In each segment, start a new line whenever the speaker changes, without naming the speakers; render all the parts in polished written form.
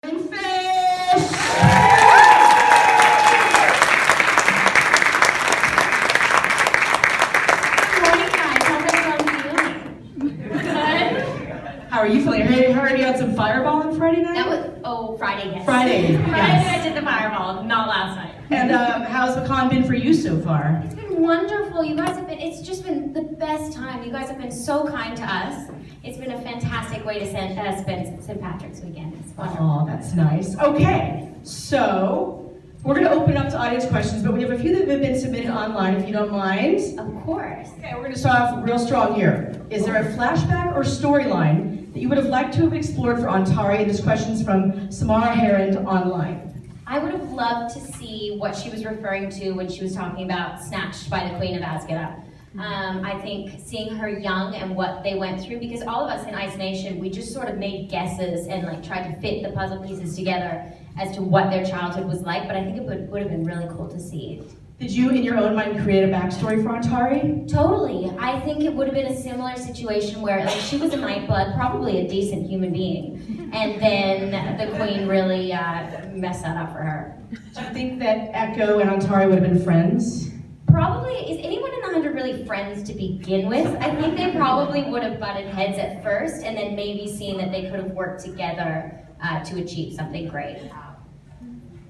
Rhiannon Fish!
Good morning, guys. How are you feeling? Good?
How are you feeling? I heard you had some Fireball on Friday night?
That was, Friday, yes.
Friday,
Friday
yes.
I did the Fireball, not last night.
And how's the con been for you so far?
It's been wonderful. You guys have been, it's just been the best time. You guys have been so kind to us. It's been a fantastic way to spend St. Patrick's weekend. It's wonderful.
Oh, that's nice. Okay, so we're going to open it up to audience questions, but we have a few that have been submitted online, if you don't mind.
Of course.
Okay, we're going to start off real strong here. Is there a flashback or storyline that you would have liked to have explored for Ontari? And this question's from Samara Herond online.
I would have loved to see what she was referring to when she was talking about Snatched by the Queen of Azgeda. I think seeing her young and what they went through, because all of us in Ice Nation, we just sort of made guesses and like tried to fit the puzzle pieces together as to what their childhood was like, but I think it would have been really cool to see.
Did you, in your own mind, create a backstory for Ontari?
Totally. I think it would have been a similar situation where like she was a nightblood, probably a decent human being, and then the Queen really messed that up for her.
Do you think that Echo and Ontari would have been friends?
Probably. Is anyone in the 100 really friends to begin with? I think they probably would have butted heads at first and then maybe seen that they could have worked together to achieve something great.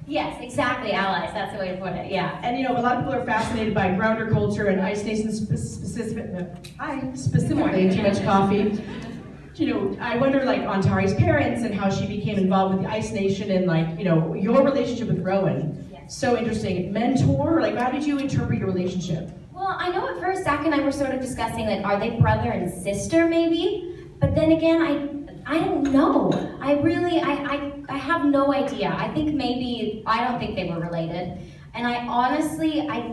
Yes, exactly, allies. That's the way to put it, yeah.
And you know, a lot of people are fascinated by grounder culture and Ice Nation specifically too much coffee. You know, I wonder like Ontari's parents and how she became involved with the Ice Nation and like, you know, your relationship with Rowan. So interesting. Mentor, like how did you interpret your relationship?
Well, I know at first Zach and I were sort of discussing like, are they brother and sister maybe? But then again, I don't know. I have no idea. I think maybe, I don't think they were related. And I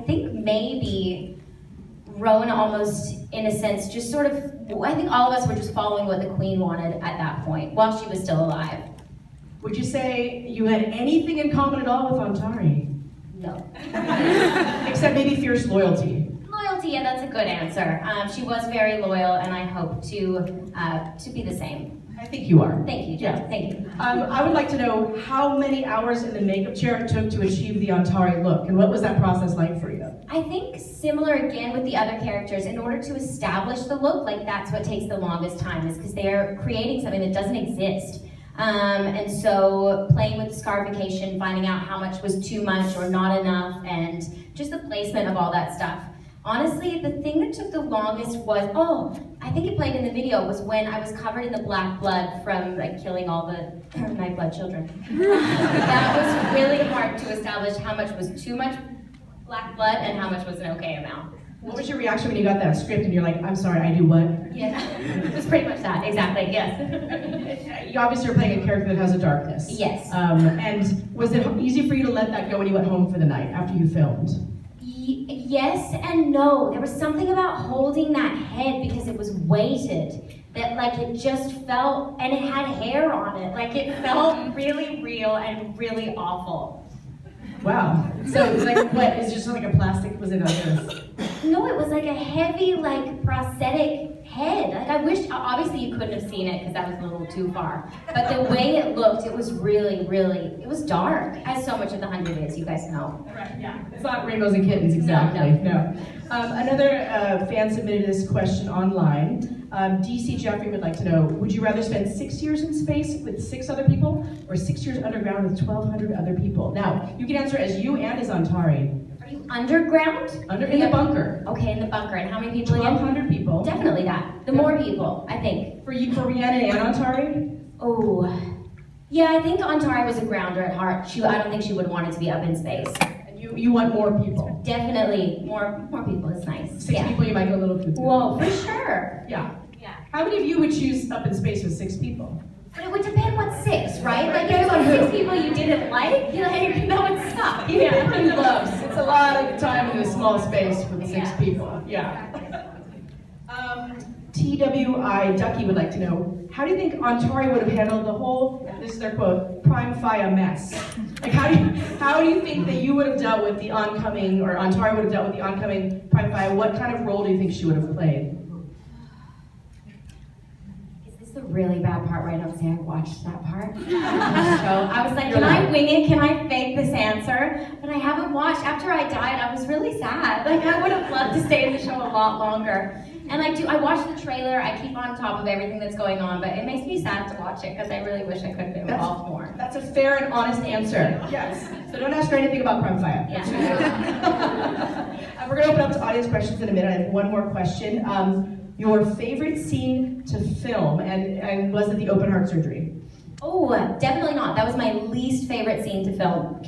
think maybe Rowan almost, in a sense, just sort of, I think all of us were just following what the Queen wanted at that point, while she was still alive.
Would you say you had anything in common at all with Ontari?
No.
Except maybe fierce loyalty.
Loyalty, yeah, that's a good answer. She was very loyal, and I hope to be the same.
I think you are.
Thank you, Jeff.
Yeah.
Thank you.
I would like to know how many hours in the makeup chair it took to achieve the Ontari look, and what was that process like for you?
I think similar again with the other characters, in order to establish the look, like that's what takes the longest time, is because they're creating something that doesn't exist. And so playing with the scarification, finding out how much was too much or not enough, and just the placement of all that stuff. Honestly, the thing that took the longest was, I think it played in the video, was when I was covered in the black blood from like killing all the nightblood children. That was really hard to establish how much was too much black blood and how much was an okay amount.
What was your reaction when you got that script and you're like, I'm sorry, I do what?
Yeah, it was pretty much that, exactly, yes.
You obviously are playing a character that has a darkness.
Yes.
And was it easy for you to let that go when you went home for the night after you filmed?
Yes and no. There was something about holding that head because it was weighted, that like it just felt, and it had hair on it, like it felt really real and really awful.
Wow. So it's like, what, is it just like a plastic, was it like this?
No, it was like a heavy, like prosthetic head. Like I wish, obviously you couldn't have seen it because that was a little too far. But the way it looked, it was really, really, it was dark, as so much of the 100 is, you guys know.
Right, yeah. It's not rainbows and kittens, exactly, no. Another fan submitted this question online. DC Jeffrey would like to know, would you rather spend 6 years in space with 6 other people or 6 years underground with 1,200 other people? Now, you can answer as you and as Ontari.
Are you underground?
In the bunker.
Okay, in the bunker. And how many people again?
1,200 people.
Definitely that. The more people, I think.
For Rhiannon and Ontari?
Oh, yeah, I think Ontari was a grounder at heart. I don't think she would want it to be up in space.
And you want more people?
Definitely, more people is nice.
6 people, you might go a little cuckoo.
Whoa, for sure.
Yeah.
Yeah.
How many of you would choose up in space with 6 people?
But it would depend what 6, right? Like if it was 6 people you didn't like, that would suck.
Yeah, who loves? It's a lot of time in a small space for the 6 people. Yeah. TWI Ducky would like to know, how do you think Ontari would have handled the whole, this is their quote, prime fire mess? Like how do you think that you would have dealt with the oncoming, or Ontari would have dealt with the oncoming prime fire? What kind of role do you think she would have played?
Is this the really bad part where I don't say I watched that part? the show. I was like, can I wing it? Can I fake this answer? But I haven't watched. After I died, I was really sad. Like, I would have loved to stay in the show a lot longer. And I watch the trailer, I keep on top of everything that's going on, but it makes me sad to watch it because I really wish I could have been involved more.
That's a fair and honest answer. Yes. So don't ask her anything about Prime Fire.
Yeah.
We're going to open up to audience questions in a minute. I have one more question. Your favorite scene to film, and was it the open heart surgery?
Oh, definitely not. That was my least favorite scene to film.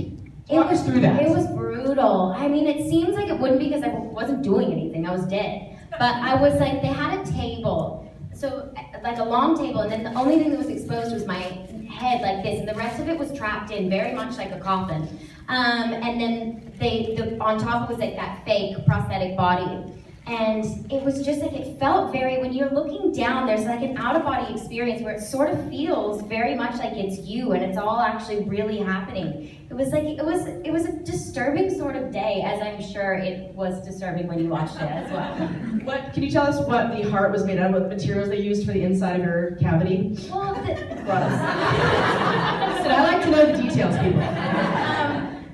Walk us through that.
It was brutal. I mean, it seems like it wouldn't be because I wasn't doing anything. I was dead. But I was like, they had a table, so like a long table, and then the only thing that was exposed was my head like this, and the rest of it was trapped in very much like a coffin. And then on top was like that fake prosthetic body. And it was just like, it felt very, when you're looking down, there's like an out-of-body experience where it sort of feels very much like it's you and it's all actually really happening. It was like, it was a disturbing sort of day, as I'm sure it was disturbing when you watched it as well.
Can you tell us what the heart was made out of, what materials they used for the inside of your cavity?
Well,
Gross. So I like to know the details, people.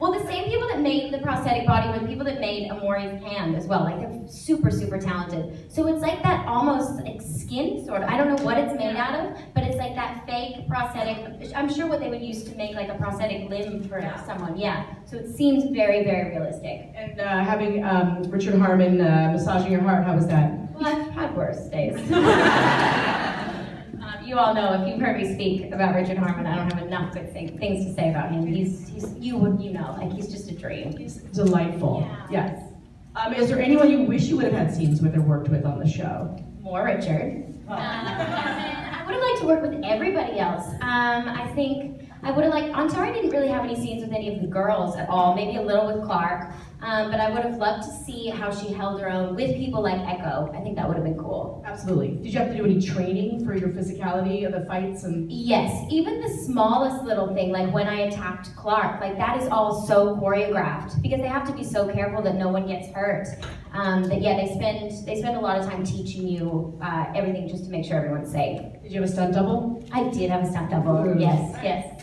Well, the same people that made the prosthetic body were the people that made Amori's hand as well. Like, they're super, super talented. So it's like that almost like skin sort of. I don't know what it's made out of, but it's like that fake prosthetic. I'm sure what they would use to make like a prosthetic limb for someone. Yeah. So it seems very, very realistic.
And having Richard Harmon massaging your heart, how was that?
Well, I've had worse days. You all know, if you've heard me speak about Richard Harmon, I don't have enough good things to say about him. He's like, he's just a dream.
He's delightful.
Yeah.
Yes. Is there anyone you wish you would have had scenes with or worked with on the show?
More Richard. I would have liked to work with everybody else. I think I would have liked, Ontari didn't really have any scenes with any of the girls at all, maybe a little with Clark, but I would have loved to see how she held her own with people like Echo. I think that would have been cool.
Absolutely. Did you have to do any training for your physicality of the fights?
Yes, even the smallest little thing, like when I attacked Clark, like that is all so choreographed because they have to be so careful that no one gets hurt. They spend a lot of time teaching you everything just to make sure everyone's safe.
Did you have a stunt double?
I did have a stunt double. Yes.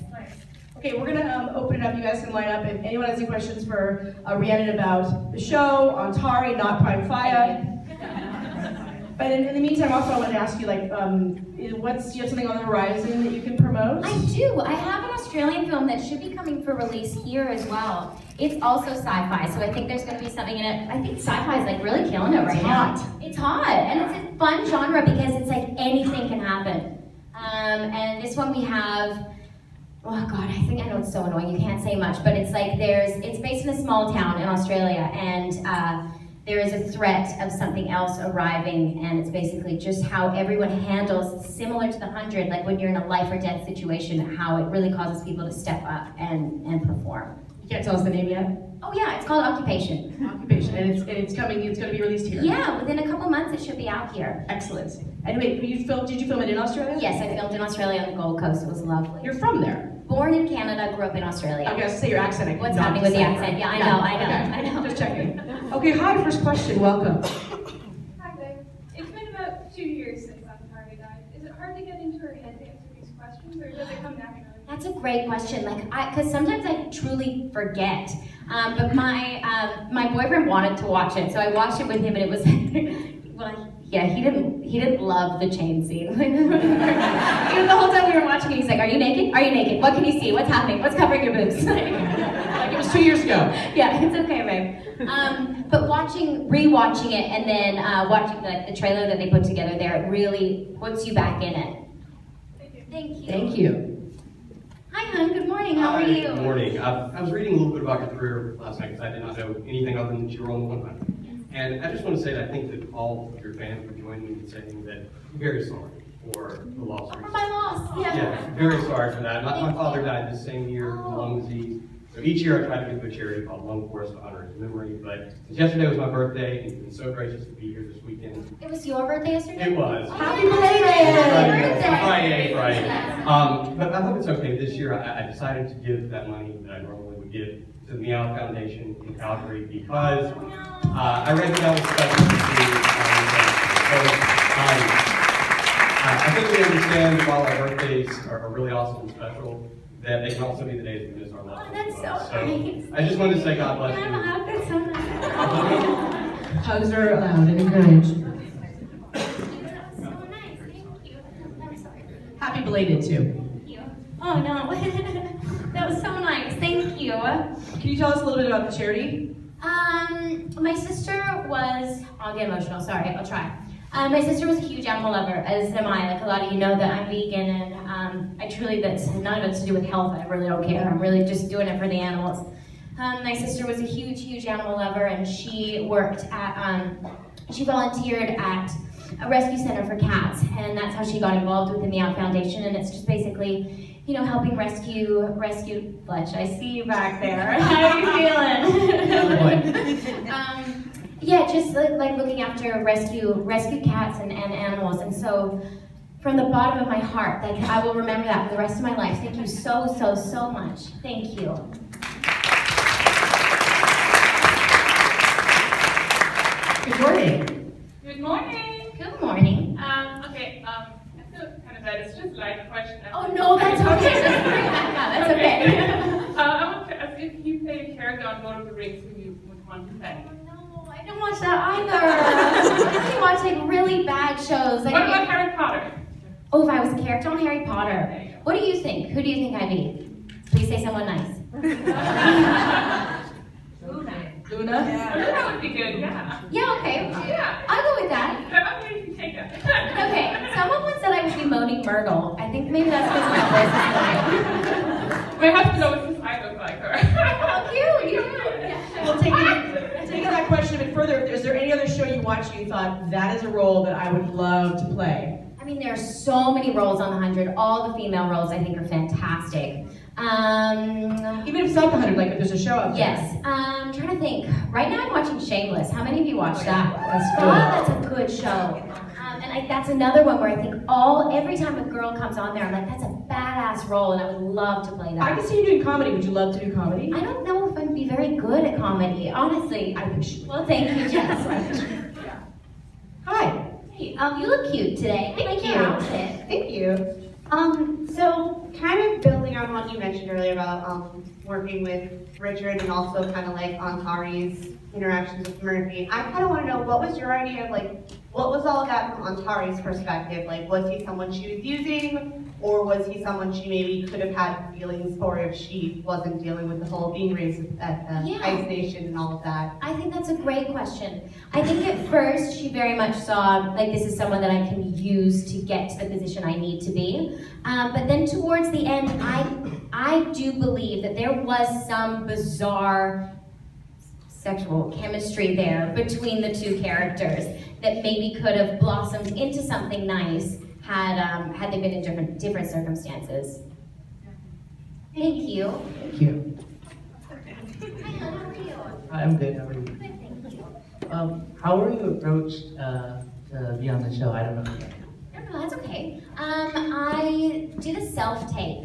Okay, we're gonna open it up. You guys can line up. If anyone has any questions for Rhiannon about the show, Ontari, not Prime Fire. But in the meantime, also I wanted to ask you, like, do you have something on the horizon that you can promote?
I do. I have an Australian film that should be coming for release here as well. It's also sci-fi, so I think there's going to be something in it. I think sci-fi is like really killing it right now. It's hot, and it's a fun genre because it's like anything can happen. And this one we have. Oh God, I know it's so annoying. You can't say much, but it's like it's based in a small town in Australia, and there is a threat of something else arriving, and it's basically just how everyone handles, similar to the 100, like when you're in a life or death situation, how it really causes people to step up and perform.
You can't tell us the name yet?
Oh yeah, it's called Occupation.
Occupation, and it's coming. It's going to be released here.
Yeah, within a couple months it should be out here.
Excellent. Anyway, did you film it in Australia?
Yes, I filmed in Australia on the Gold Coast. It was lovely.
You're from there?
Born in Canada, grew up in Australia.
Okay, I was gonna say your accent.
What's happening with the accent? Yeah, I know.
Just checking. Okay, hi, first question, welcome.
Hi there. It's been about 2 years since Ontari died. Is it hard to get into her head to answer these questions, or does it come naturally?
That's a great question. Because sometimes I truly forget. But my boyfriend wanted to watch it, so I watched it with him, and it was he didn't love the chain scene. Even the whole time we were watching it, he's like, "Are you naked? Are you naked? What can you see? What's happening? What's covering your boobs?"
Like it was 2 years ago.
Yeah, it's okay, babe. But rewatching it, and then watching the trailer that they put together there, it really puts you back in it.
Thank you.
Thank you.
Hi, hon. Good morning. How are you?
Good morning. I was reading a little bit about your career last night because I did not know anything other than that you were on the 100. And I just want to say that I think that all of your fans would join me in saying that I'm very sorry for the loss.
For my loss.
Yeah, very sorry for that. My father died the same year from lung disease. So each year I try to give to a charity called Lung Forest to honor his memory. But since yesterday was my birthday, and you've been so gracious to be here this weekend.
It was your birthday yesterday?
It was.
Happy birthday!
Friday. But I hope it's okay. This year I decided to give that money that I normally would give to the Meow Foundation in Calgary because I read that I was special to do. So I I think we understand while our birthdays are really awesome and special, that they can also be the days we miss our loved
Oh,
ones.
that's so nice.
I just wanted to say God bless
Can I have a
you.
hug? That's so nice.
Hugs are allowed and encouraged.
That was so nice. Thank you. I'm sorry.
Happy belated too.
Thank you. Oh no. That was so nice. Thank you.
Can you tell us a little bit about the charity?
My sister was, I'll get emotional, sorry, I'll try. My sister was a huge animal lover, as am I. Like a lot of you know that I'm vegan, and I truly, that's none of it's to do with health. I really don't care. I'm really just doing it for the animals. My sister was a huge, huge animal lover, and she worked at, she volunteered at a rescue center for cats, and that's how she got involved with the Meow Foundation, and it's just basically, you know, helping rescue, Fletch, I see you back there. How are you feeling? Yeah, just like looking after rescue cats and animals, and so from the bottom of my heart, like I will remember that for the rest of my life. Thank you so much. Thank you.
Good morning.
Good morning.
Good morning.
Okay, I feel kind of bad. It's just like a question.
Oh no, that's okay. Just bring it back up. That's okay.
I want to ask if you play a character on Lord of the Rings who you would want to play.
No, I didn't watch that either. I actually watch like really bad shows. Like,
What about Harry Potter?
oh, if I was a character on Harry Potter, what do you think? Who do you think I'd be? Please say someone nice.
Luna?
That would be good, yeah.
Yeah, okay.
Yeah.
I'll go with that.
I'm going to take it.
Okay, someone once said I would be Moaning Myrtle. I think maybe that's because my voice is
My husband always says I look like her.
How cute, you do.
Well, taking that question a bit further, is there any other show you watched and you thought, that is a role that I would love to play?
I mean, there are so many roles on The 100. All the female roles I think are fantastic.
Even if it's not the 100, like if there's a show out there.
Yes. I'm trying to think. Right now I'm watching Shameless. How many of you watched that?
That's good.
Oh, that's a good show. And that's another one where I think every time a girl comes on there, I'm like, that's a badass role, and I would love to play that.
I can see you doing comedy. Would you love to do comedy?
I don't know if I'd be very good at comedy, honestly.
I think she would.
Well, thank you, Jess.
Hi.
Hey, you look cute today. I like your outfit.
Thank you. So kind of building on what you mentioned earlier about working with Richard and also kind of like Ontari's interactions with Murphy, I kind of want to know, what was your idea of like, what was all of that from Ontari's perspective? Like, was he someone she was using, or was he someone she maybe could have had feelings for if she wasn't dealing with the whole being raised at the
Yeah.
Ice Nation and all of that?
I think that's a great question. I think at first she very much saw, like, this is someone that I can use to get to the position I need to be. But then towards the end, I do believe that there was some bizarre sexual chemistry there between the two characters that maybe could have blossomed into something nice had they been in different circumstances. Thank you.
Thank you.
Hi, how are you?
I'm good. How are you?
Good, thank you.
How were you approached to be on the show? I don't know yet.
No, that's okay. I did a self-tape,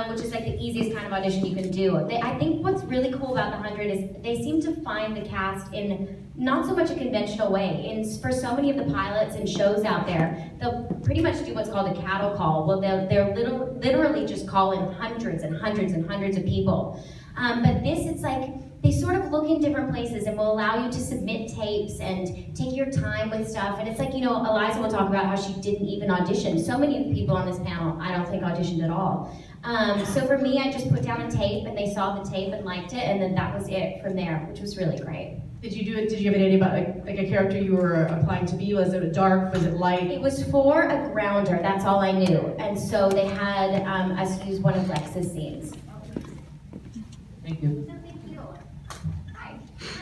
which is like the easiest kind of audition you can do. I think what's really cool about The 100 is they seem to find the cast in not so much a conventional way. For so many of the pilots and shows out there, they'll pretty much do what's called a cattle call. Well, they're literally just call in hundreds and hundreds and hundreds of people. But this, it's like, they sort of look in different places and will allow you to submit tapes and take your time with stuff. And it's like, you know, Eliza will talk about how she didn't even audition. So many of the people on this panel, I don't think auditioned at all. So for me, I just put down a tape and they saw the tape and liked it, and then that was it from there, which was really great.
Did you have an idea about like a character you were applying to be? Was it dark? Was it light?
It was for a grounder, that's all I knew. And so they had us use one of Lex's scenes.
Thank you.
No, thank you. Hi.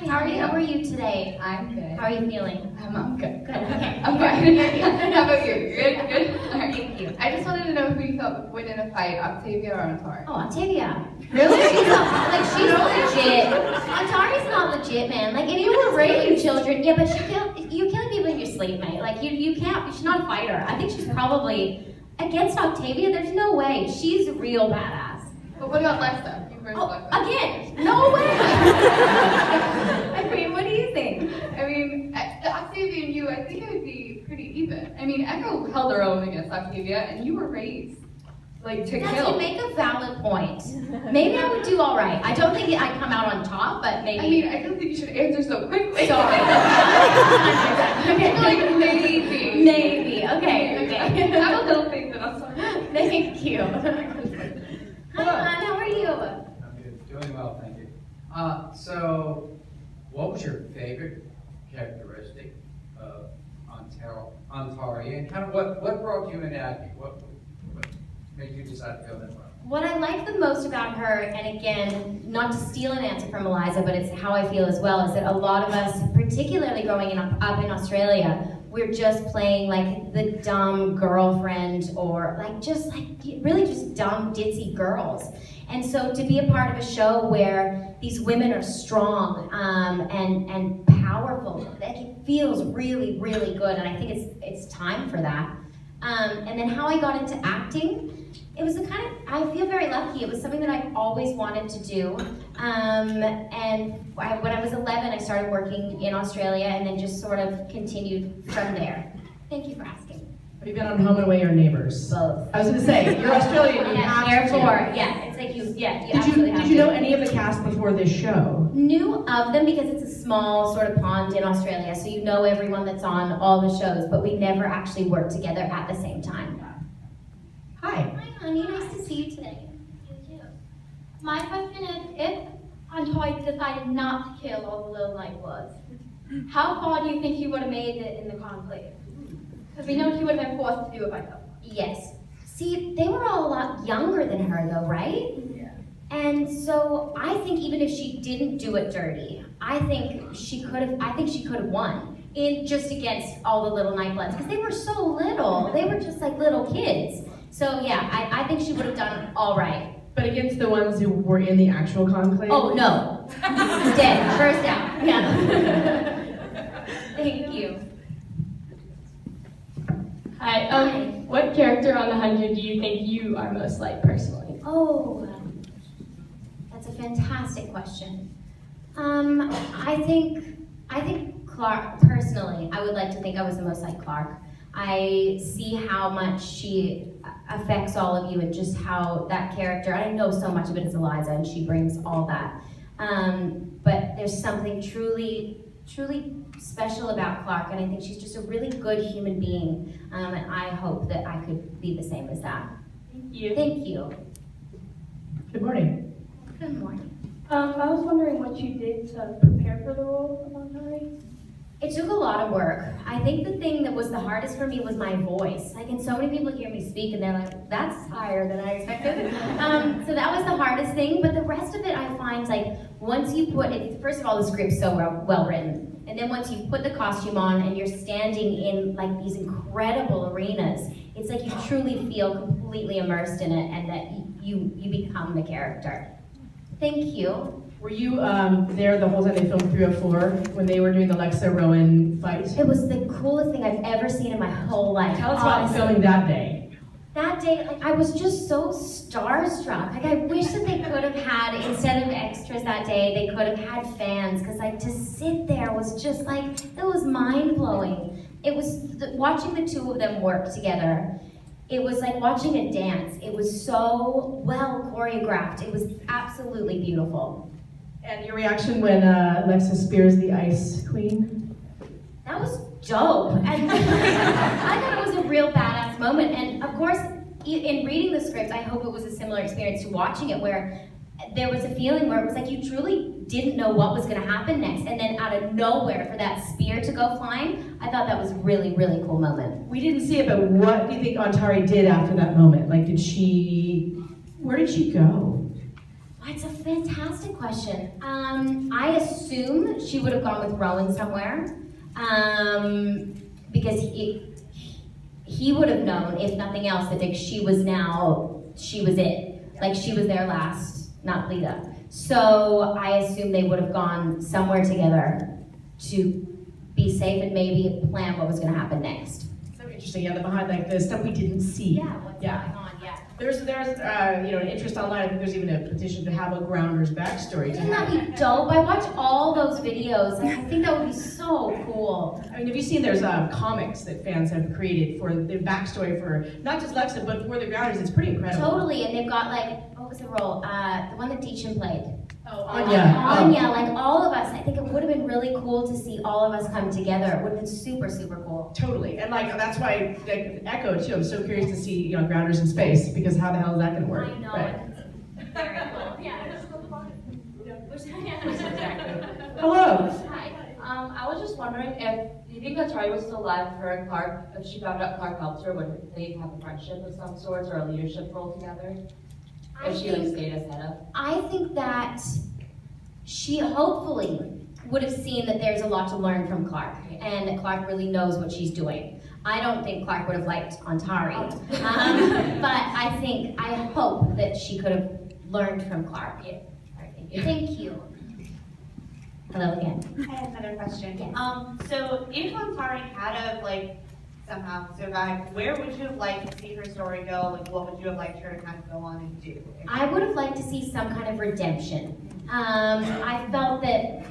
Hi, how are you today?
I'm good.
How are you feeling?
I'm good.
Good, okay.
I'm fine. How about you? Good? Good?
Thank you.
I just wanted to know who you thought would win in a fight, Octavia or Ontari?
Oh, Octavia. Really? She's legit. Ontari's not legit, man. Like, if you were raising children, yeah, but you kill people in your sleep, mate. Like, you can't, she's not a fighter. I think she's probably, against Octavia, there's no way. She's a real badass.
But what about Lexa? You first
Oh,
Lexa.
again, no way. I mean, what do you think?
I mean, Octavia and you, I think it would be pretty even. I I mean, Echo held her own against Octavia, and you were raised, like, to
That's,
kill.
you make a valid point. Maybe I would do all right. I don't think I'd come out on top, but maybe.
I mean, I don't think you should answer so quickly.
Sorry.
Okay, like, maybe.
Maybe. Okay.
I have a little thing that I'm sorry.
Thank you. Hi, hon. How are you?
I'm good. Doing well, thank you. So, what was your favorite characteristic of Ontari, and kind of what brought you into acting? What made you decide to go that way?
What I like the most about her, and again, not to steal an answer from Eliza, but it's how I feel as well, is that a lot of us, particularly growing up in Australia, we're just playing like the dumb girlfriend or really just dumb ditzy girls. And so to be a part of a show where these women are strong and powerful, like, it feels really, really good, and I think it's time for that. And then how I got into acting, it was I feel very lucky. It was something that I've always wanted to do. And when I was 11, I started working in Australia and then just sort of continued from there. Thank you for asking.
Have you been on Home and Away or Neighbors?
Both.
I was going to say, you're Australian, you have
Therefore,
to.
yeah, it's like you absolutely have
Did you know
to.
any of the cast before this show?
Knew of them because it's a small sort of pond in Australia, so you know everyone that's on all the shows, but we never actually worked together at the same time.
Hi.
Hi, honey. Nice to see you today.
You too. My question is, if Ontari decided not to kill all the little Nightbloods, how far do you think she would have made it in the conclave? Because we know she would have been forced to do it by someone.
Yes. See, they were all a lot younger than her, though, right?
Yeah.
And so I think even if she didn't do it dirty, I think she could have won just against all the little Nightbloods, because they were so little. They were just like little kids. So yeah, I think she would have done all right.
But against the ones who were in the actual conclave?
Oh, no. Dead. First out. Yeah. Thank you.
Hi. What character on the 100 do you think you are most like personally?
Oh, that's a fantastic question. I think Clark, personally, I would like to think I was the most like Clark. I see how much she affects all of you and just how that character, I know so much of it is Eliza and she brings all that. But there's something truly special about Clark, and I think she's just a really good human being. And I hope that I could be the same as that.
Thank you.
Thank you.
Good morning.
Good morning.
I was wondering what you did to prepare for the role of Ontari.
It took a lot of work. I think the thing that was the hardest for me was my voice. Like, and so many people hear me speak and they're like, that's higher than I expected. So that was the hardest thing, but the rest of it I find, like, once you put it, first of all, the script's so well written. And then once you put the costume on and you're standing in like these incredible arenas, it's like you truly feel completely immersed in it and that you become the character. Thank you.
Were you there the whole time they filmed 304 when they were doing the Lexa Rowan fight?
It was the coolest thing I've ever seen in my whole life.
Tell us about filming that day.
That day, like, I was just so starstruck. Like, I wish that they could have had, instead of extras that day, they could have had fans, because like to sit there was just like, it was mind-blowing. It was, watching the two of them work together, it was like watching a dance. It was so well choreographed. It was absolutely beautiful.
And your reaction when Lexa spears the Ice Queen?
That was dope. And I thought it was a real badass moment. And of course, in reading the script, I hope it was a similar experience to watching it, where there was a feeling where it was like you truly didn't know what was going to happen next. And then out of nowhere, for that spear to go flying, I thought that was a really, really cool moment.
We didn't see it, but what do you think Ontari did after that moment? Like, where did she go?
That's a fantastic question. I assume she would have gone with Rowan somewhere, because he would have known, if nothing else, that like, she was it. Like, she was their last, not Lita. So I assume they would have gone somewhere together to be safe and maybe plan what was going to happen next.
So interesting, yeah, the behind, like the stuff we didn't see.
Yeah, what's going on? Yeah.
There's an interest online. I think there's even a petition to have a Grounders backstory.
Wouldn't that be dope? I watch all those videos. Like, I think that would be so cool.
I mean, have you seen there's comics that fans have created for the backstory for not just Lexa, but for the Grounders? It's pretty incredible.
Totally, and they've got like, what was the role? The one that Deachin played.
Oh, Anya.
Like all of us. I think it would have been really cool to see all of us come together. It would have been super, super cool.
Totally, and like that's why like, Echo too. I'm so curious to see Grounders in space because how the hell is that going to work?
I know.
Right.
Very cool. Yeah.
Hello.
Hi. I was just wondering if do you think Ontari was still alive if her and Clark, if she found out Clark helped her, would they have a friendship of some sorts or a leadership role together? If she like stayed as head of?
I think that she hopefully would have seen that there's a lot to learn from Clark and that Clark really knows what she's doing. I don't think Clark would have liked Ontari, but I hope that she could have learned from Clark. Yeah. Thank you. Hello again.
I have another question.
Yes.
So if Ontari had have somehow survived, where would you have liked to see her story go? Like, what would you have liked her to kind of go on and do?
I would have liked to see some kind of redemption. I felt that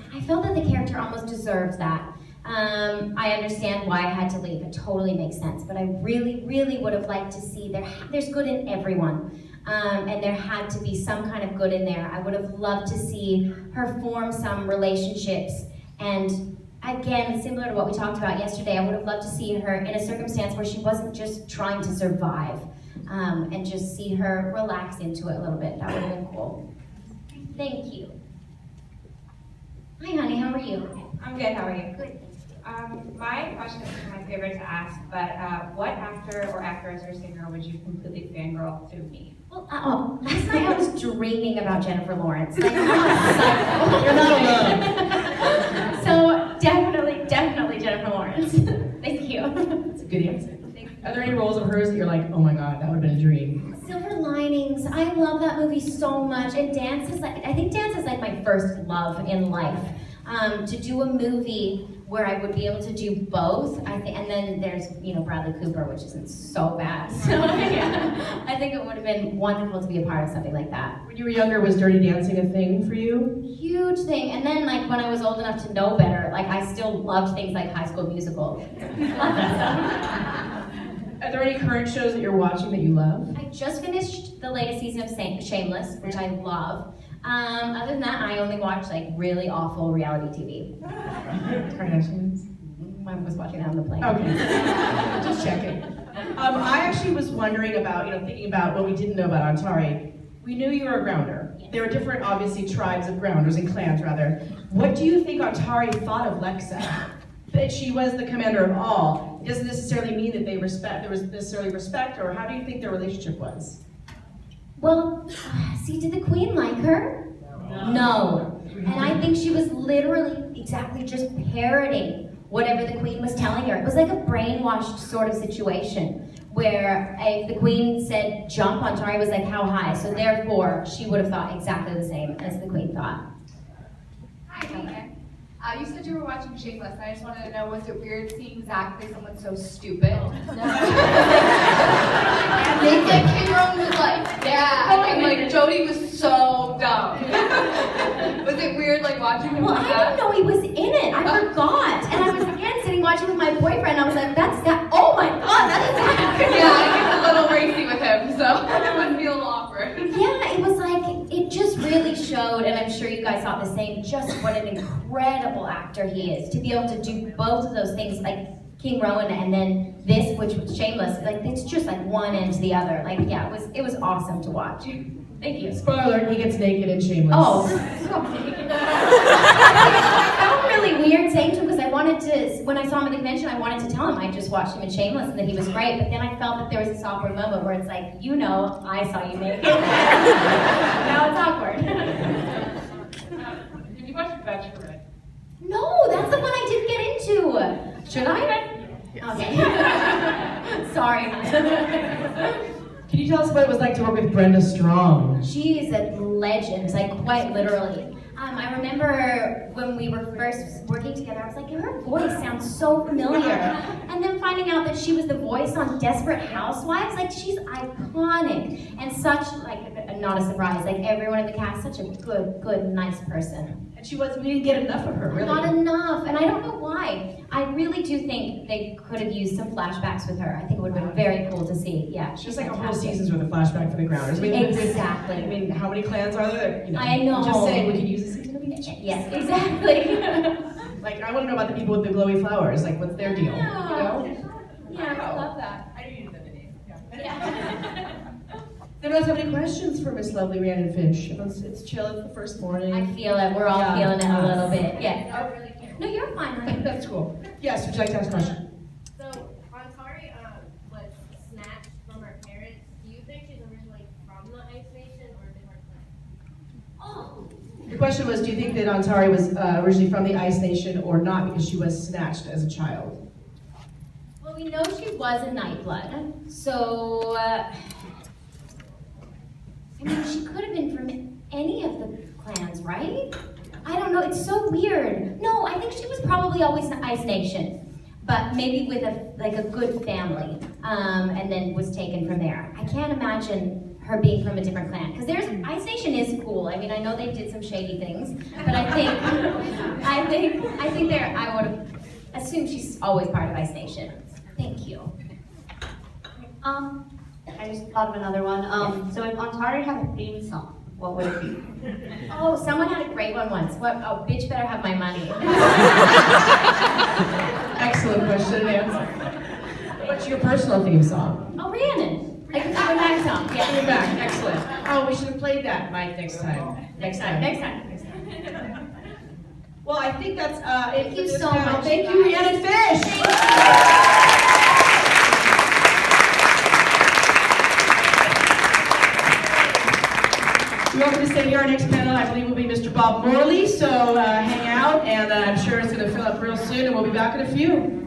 the character almost deserves that. I understand why I had to leave. It totally makes sense. But I really, really would have liked to see there's good in everyone. And there had to be some kind of good in there. I would have loved to see her form some relationships. And again, similar to what we talked about yesterday, I would have loved to see her in a circumstance where she wasn't just trying to survive. And just see her relax into it a little bit. That would have been cool. Thank you. Hi, honey. How are you?
I'm good. How are you?
Good.
My question is my favorite to ask, but what actor or actress or singer would you completely fangirl to meet?
Well, last night I was dreaming about Jennifer Lawrence. Like,
You're not alone.
So definitely Jennifer Lawrence. Thank you.
That's a good answer. Are there any roles of hers that you're like, oh my god, that would have been a dream?
Silver Linings. I love that movie so much. And I think dance is like my first love in life. To do a movie where I would be able to do both, and then there's Bradley Cooper, which isn't so bad. So yeah, I think it would have been wonderful to be a part of something like that.
When you were younger, was Dirty Dancing a thing for you?
Huge thing. And then when I was old enough to know better, I still loved things like High School Musical. Love that stuff.
Are there any current shows that you're watching that you love?
I just finished the latest season of Shameless, which I love. Other than that, I only watch really awful reality TV.
Kardashians?
I was watching that on the plane.
Okay, just checking. I actually was wondering about, thinking about what we didn't know about Ontari. We knew you were a grounder. There were different, obviously, tribes of grounders and clans, rather. What do you think Ontari thought of Lexa? That she was the commander of all. It doesn't necessarily mean that there was necessarily respect, or how do you think their relationship was?
Well, see, did the queen like her? No. And I think she was literally exactly just parroting whatever the queen was telling her. It was like a brainwashed sort of situation where if the queen said jump, Ontari was like, how high? So therefore, she would have thought exactly the same as the queen thought.
Hi, Megan. You said you were watching Shameless, and I just wanted to know, was it weird seeing Zach play someone so stupid? King Rowan was and Jody was so dumb. Was it weird watching him
Well,
like
I
that?
didn't know he was in it. I forgot. And I was again sitting watching with my boyfriend. I was like, that's that. Oh my God, that is that.
Yeah, it gets a little racy with him, so it would feel a little awkward.
Yeah, it was it just really showed, and I'm sure you guys thought the same, just what an incredible actor he is. To be able to do both of those things, like King Rowan and then this, which was Shameless, it's just one end to the other. Yeah, it was awesome to watch. Thank you.
Spoiler alert, he gets naked in Shameless.
Oh, I felt really weird saying to him because I wanted to, when I saw him at the convention, I wanted to tell him I just watched him in Shameless and that he was great, but then I felt that there was this awkward moment where it's I saw you naked. Now it's awkward.
Did you watch Bachelorette?
No, that's the one I didn't get into. Should I? Okay. Sorry.
Can you tell us what it was like to work with Brenda Strong?
She is a legend, quite literally. I remember when we were first working together, I was like, her voice sounds so familiar. And then finding out that she was the voice on Desperate Housewives, like she's iconic. And such, like, not a surprise, like everyone in the cast, such a good, nice person.
And we didn't get enough of her, really.
Not enough, and I don't know why. I really do think they could have used some flashbacks with her. I think it would have been very cool to see. Yeah, she's
Just like a whole
fantastic.
season's worth of flashback for the Grounders.
Exactly.
I mean, how many clans are there? You
I know.
Just saying, we could use a season of each.
Yes, exactly.
Like, I want to know about the people with the glowy flowers. Like, what's their deal? You know?
Yeah, I love that.
I knew you did the name.
Anyone have any questions for Miss Lovely Rhiannon Fish? It's chill. It's the first morning.
I feel it. We're all feeling it a little bit. Yeah.
I really care.
No, you're fine. Honey.
That's cool. Yes, would you like to ask a question?
So, Ontari was snatched from her parents. Do you think she's originally from the Ice Nation or a different planet?
Oh.
The question was, do you think that Ontari was originally from the Ice Nation or not because she was snatched as a child?
Well, we know she was a Nightblood, so I mean, she could have been from any of the clans, right? I don't know. It's so weird. No, I think she was probably always an Ice Nation, but maybe with a good family, and then was taken from there. I can't imagine her being from a different clan because Ice Nation is cool. I mean, I know they did some shady things, but I would have assumed she's always part of Ice Nation. Thank you.
I just thought of another one. So if Ontari had a theme song, what would it be?
Oh, someone had a great one once. What? Oh, bitch better have my money.
Excellent question and answer. What's your personal theme song?
Oh, Rhiannon. Like the Coming Back song. Yeah.
Coming Back. Excellent. Oh, we should have played that, Mike, next time.
Next time.
Well, I think that's it
Thank
for
you
this
so
panel.
much,
Thank
guys.
you, Rhiannon Fish. You're welcome to stay here. Our next panel, I believe, will be Mr. Bob Morley. So hang out, and I'm sure it's going to fill up real soon, and we'll be back in a few.